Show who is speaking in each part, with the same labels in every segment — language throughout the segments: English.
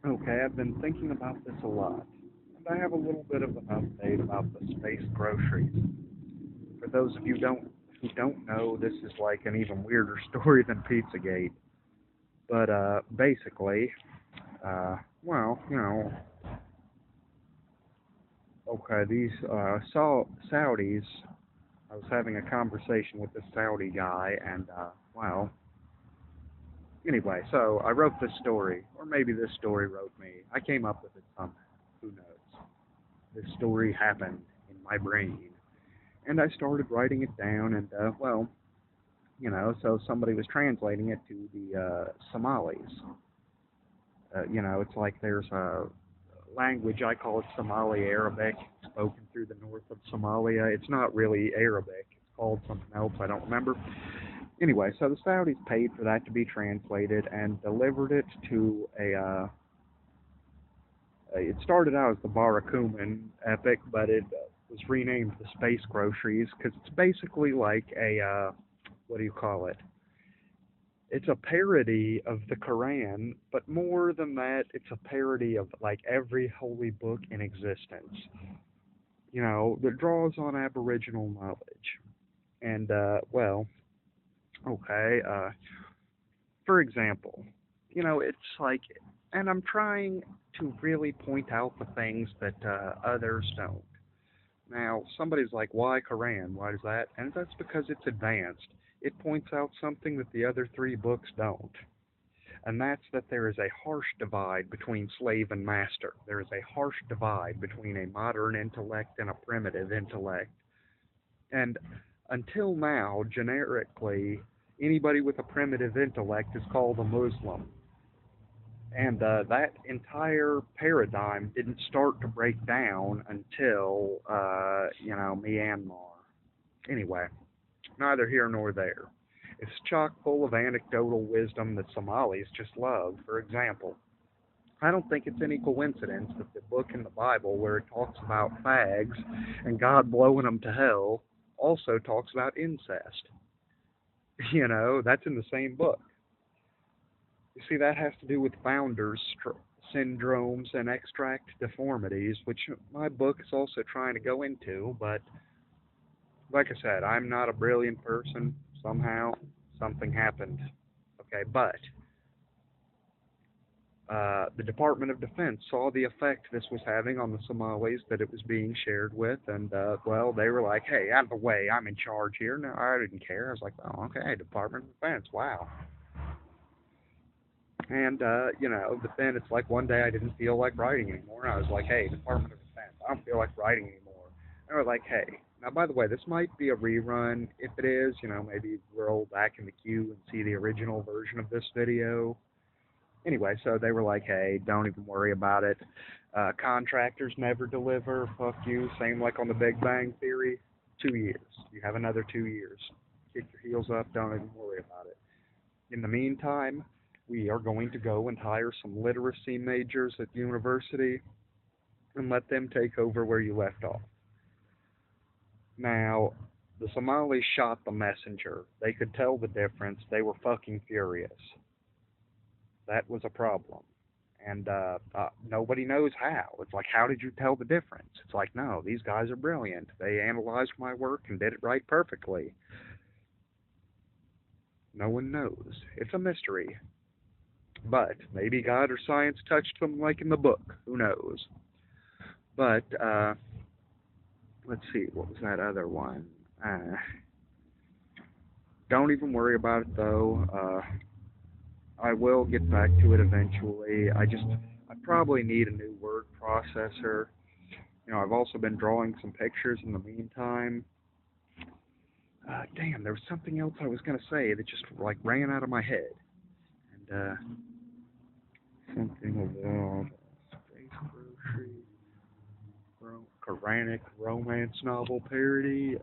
Speaker 1: Okay, I've been thinking about this a lot, and I have a little bit of an update about the space groceries. For those of you who don't know, this is like an even weirder story than Pizzagate. But basically, well, okay, these Saudis. I was having a conversation with this Saudi guy, and well, anyway, so I wrote this story, or maybe this story wrote me. I came up with it somehow. Who knows? This story happened in my brain, and I started writing it down, and well, so somebody was translating it to the Somalis. It's like there's a language, I call it Somali Arabic, spoken through the north of Somalia. It's not really Arabic, it's called something else, I don't remember. Anyway, so the Saudis paid for that to be translated and delivered it to it started out as the Barakuman epic, but it was renamed the Space Groceries because it's basically like a, what do you call it? It's a parody of the Quran, but more than that, it's a parody of like every holy book in existence. That draws on Aboriginal knowledge. And, well, okay, for example, it's like, and I'm trying to really point out the things that others don't. Now, somebody's like, why Quran? Why does that? And that's because it's advanced. It points out something that the other three books don't. And that's that there is a harsh divide between slave and master. There is a harsh divide between a modern intellect and a primitive intellect. And until now, generically, anybody with a primitive intellect is called a Muslim. And that entire paradigm didn't start to break down until, Myanmar. Anyway, neither here nor there. It's chock full of anecdotal wisdom that Somalis just love. For example, I don't think it's any coincidence that the book in the Bible where it talks about fags and God blowing them to hell also talks about incest. That's in the same book. You see, that has to do with founders' syndromes and extract deformities, which my book is also trying to go into. But like I said, I'm not a brilliant person. Somehow, something happened. Okay, but the Department of Defense saw the effect this was having on the Somalis that it was being shared with, and well, they were like, "Hey, out of the way! I'm in charge here." No, I didn't care. I was like, "Oh, okay, Department of Defense. Wow." And but then it's like one day I didn't feel like writing anymore. And I was like, "Hey, Department of Defense, I don't feel like writing anymore." And they were like, "Hey." Now, by the way, this might be a rerun. If it is, maybe roll back in the queue and see the original version of this video. Anyway, so they were like, "Hey, don't even worry about it. Contractors never deliver. Fuck you." Same like on the Big Bang Theory. 2 years. You have another 2 years. Kick your heels up. Don't even worry about it. In the meantime, we are going to go and hire some literacy majors at the university and let them take over where you left off. Now, the Somalis shot the messenger. They could tell the difference. They were fucking furious. That was a problem. And nobody knows how. It's like, how did you tell the difference? It's like, no, these guys are brilliant. They analyzed my work and did it right perfectly. No one knows. It's a mystery. But maybe God or science touched them like in the book. Who knows? But let's see, what was that other one? Don't even worry about it though. I will get back to it eventually. I probably need a new word processor. I've also been drawing some pictures in the meantime. Damn, there was something else I was gonna say that just like ran out of my head. And something about space grocery, Quranic romance novel parody.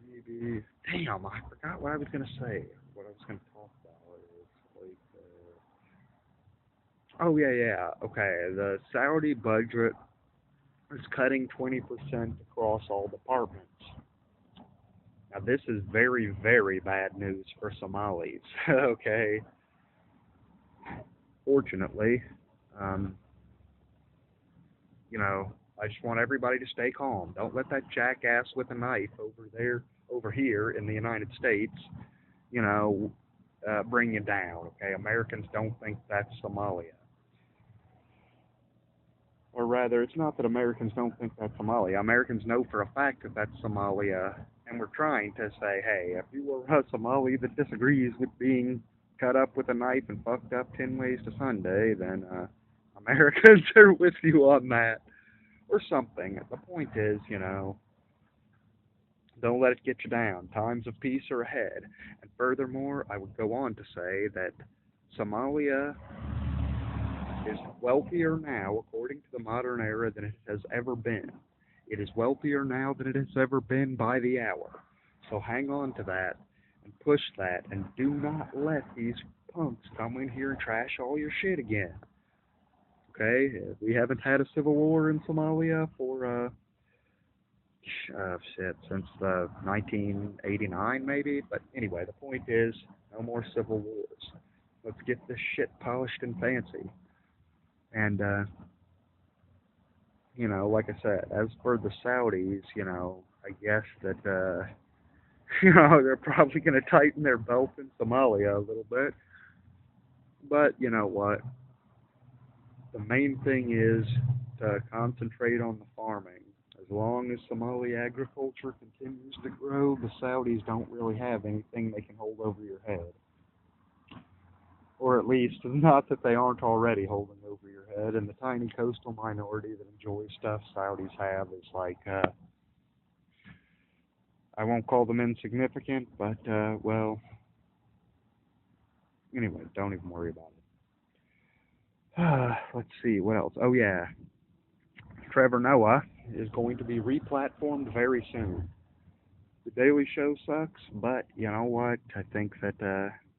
Speaker 1: Maybe. Damn, I forgot what I was gonna say. What I was gonna talk about is like. Oh yeah, yeah. Okay, the Saudi budget is cutting 20% across all departments. Now this is very, very bad news for Somalis. Okay, fortunately, um, you know, I just want everybody to stay calm. Don't let that jackass with a knife over here in the United States, you know, bring you down. Okay, Americans don't think that's Somalia. Or rather, it's not that Americans don't think that's Somalia. Americans know for a fact that that's Somalia, and we're trying to say, hey, if you were a Somali that disagrees with being cut up with a knife and fucked up 10 ways to Sunday, then Americans are with you on that, or something. The point is, don't let it get you down. Times of peace are ahead. And furthermore, I would go on to say that Somalia is wealthier now, according to the modern era, than it has ever been. It is wealthier now than it has ever been by the hour. So hang on to that and push that, and do not let these punks come in here and trash all your shit again. Okay? We haven't had a civil war in Somalia for, since 1989 maybe. But anyway, the point is, no more civil wars. Let's get this shit polished and fancy. And, like I said, as for the Saudis, I guess that, they're probably going to tighten their belt in Somalia a little bit. But you know what? The main thing is to concentrate on the farming. As long as Somali agriculture continues to grow, the Saudis don't really have anything they can hold over your head. Or at least, not that they aren't already holding over your head. And the tiny coastal minority that enjoys stuff Saudis have is like, I won't call them insignificant, but, well, anyway, don't even worry about it. Let's see, what else? Oh, yeah. Trevor Noah is going to be replatformed very soon. The Daily Show sucks, but you know what? I think that,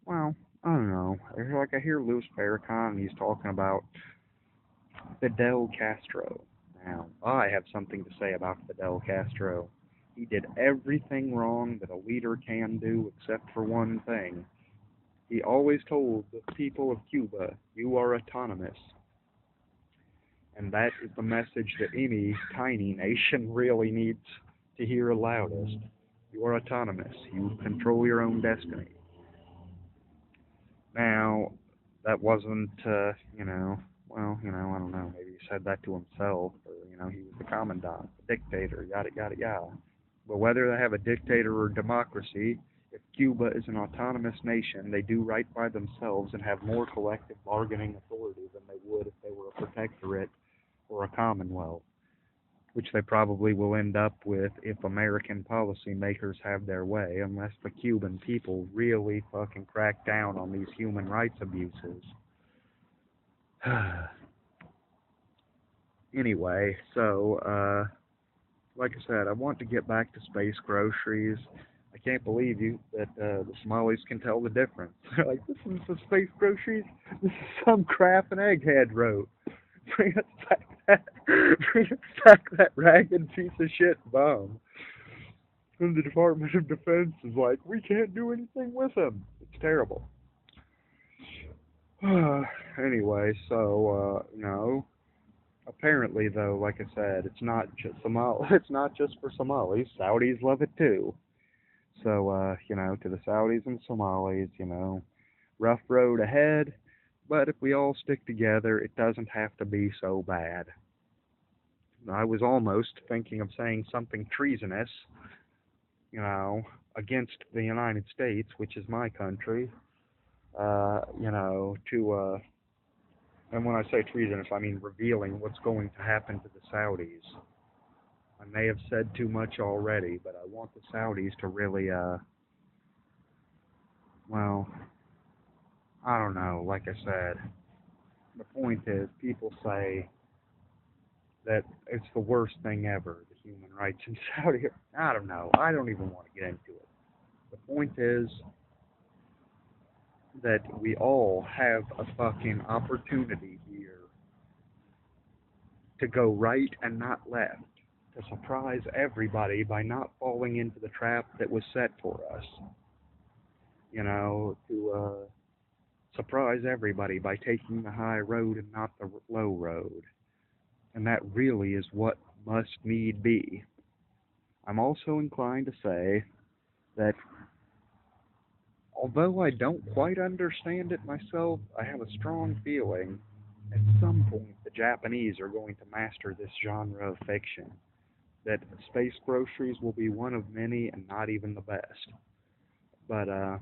Speaker 1: well, I don't know. I hear Louis Farrakhan, and he's talking about Fidel Castro. Now, I have something to say about Fidel Castro. He did everything wrong that a leader can do except for one thing. He always told the people of Cuba, you are autonomous. And that is the message that any tiny nation really needs to hear loudest. You are autonomous. You control your own destiny. Now, that wasn't, I don't know, maybe he said that to himself, or, he was the commandant, the dictator, yada, yada, yada. But whether they have a dictator or democracy, if Cuba is an autonomous nation, they do right by themselves and have more collective bargaining authority than they would if they were a protectorate or a commonwealth, which they probably will end up with if American policymakers have their way, unless the Cuban people really fucking crack down on these human rights abuses. Anyway, so, like I said, I want to get back to space groceries. I can't believe that the Somalis can tell the difference. They're like, this is the space groceries? This is some crap an egghead wrote. Bring us back that ragged piece of shit bomb. And the Department of Defense is like, we can't do anything with him. It's terrible. Anyway, so, apparently, though, like I said, it's not just It's not just for Somalis. Saudis love it too. So, to the Saudis and Somalis, rough road ahead. But if we all stick together, it doesn't have to be so bad. I was almost thinking of saying something treasonous, against the United States, which is my country, and when I say treasonous, I mean revealing what's going to happen to the Saudis. I may have said too much already, but I want the Saudis to really, well, I don't know, like I said, the point is, people say that it's the worst thing ever, the human rights in Saudi. I don't know, I don't even want to get into it. The point is that we all have a fucking opportunity here to go right and not left, to surprise everybody by not falling into the trap that was set for us. To surprise everybody by taking the high road and not the low road. And that really is what must need be. I'm also inclined to say that although I don't quite understand it myself, I have a strong feeling at some point the Japanese are going to master this genre of fiction. That space groceries will be one of many and not even the best. But, I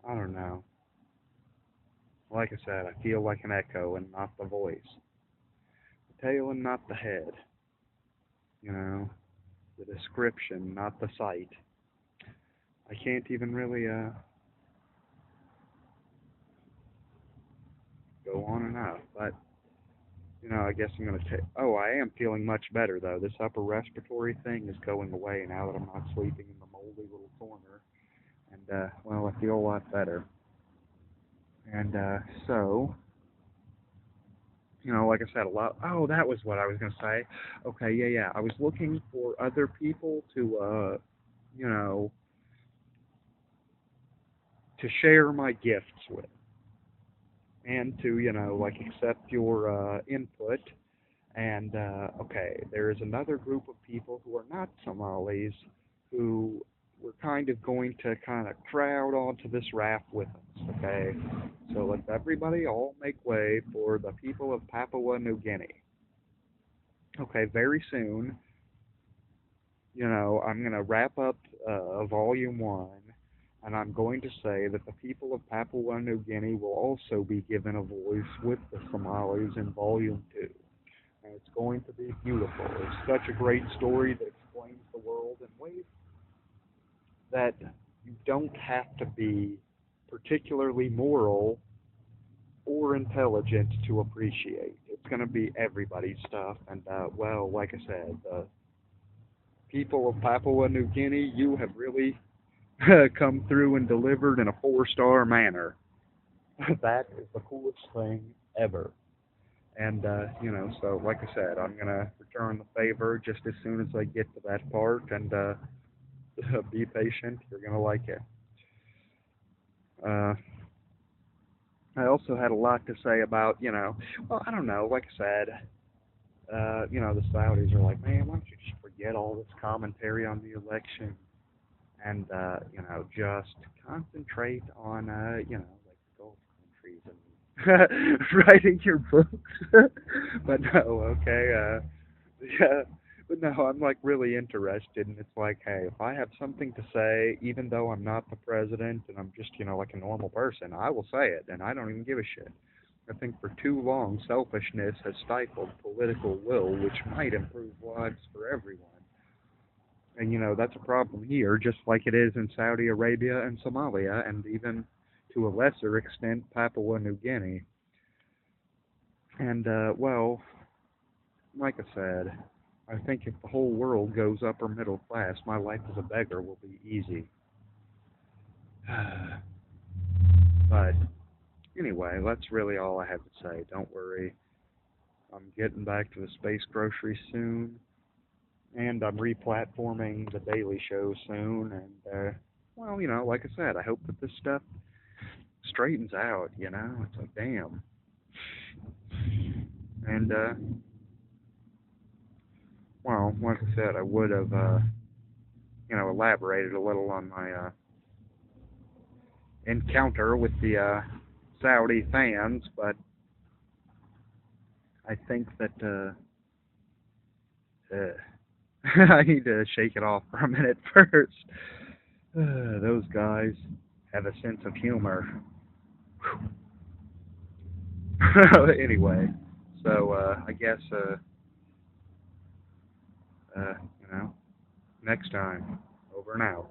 Speaker 1: don't know. Like I said, I feel like an echo and not the voice. The tail and not the head. You know, the description, not the sight. I can't even really, go on enough, but I guess I'm gonna take. Oh, I am feeling much better though. This upper respiratory thing is going away now that I'm not sleeping in the moldy little corner, and well, I feel a lot better. And so, like I said, a lot. Oh, that was what I was gonna say. Okay, yeah. I was looking for other people to, you know, to share my gifts with, and to, like accept your input. And okay, there is another group of people who are not Somalis who we're kind of going to kind of crowd onto this raft with us. Okay, so let's everybody all make way for the people of Papua New Guinea. Okay, very soon, I'm going to wrap up Volume 1, and I'm going to say that the people of Papua New Guinea will also be given a voice with the Somalis in Volume 2. And it's going to be beautiful. It's such a great story that explains the world in ways that you don't have to be particularly moral or intelligent to appreciate. It's going to be everybody's stuff. And, well, like I said, the people of Papua New Guinea, you have really come through and delivered in a 4-star manner. That is the coolest thing ever. And, so like I said, I'm going to return the favor just as soon as I get to that part, and be patient. You're going to like it. I also had a lot to say about, well, I don't know, like I said, the Saudis are like, man, why don't you just forget all this commentary on the election and, just concentrate on, like the Gulf countries and writing your books. But no, okay, yeah, but no, I'm like really interested, and it's like, hey, if I have something to say, even though I'm not the president and I'm just, like a normal person, I will say it, and I don't even give a shit. I think for too long, selfishness has stifled political will, which might improve lives for everyone. And, that's a problem here, just like it is in Saudi Arabia and Somalia, and even to a lesser extent, Papua New Guinea. And, well, like I said, I think if the whole world goes upper middle class, my life as a beggar will be easy. But anyway, that's really all I have to say. Don't worry. I'm getting back to the space grocery soon, and I'm replatforming the Daily Show soon. And well, like I said, I hope that this stuff straightens out. It's like, damn. And well, like I said, I would have elaborated a little on my encounter with the Saudi fans, but I think that I need to shake it off for a minute first. Those guys have a sense of humor. Anyway, so I guess next time, over and out.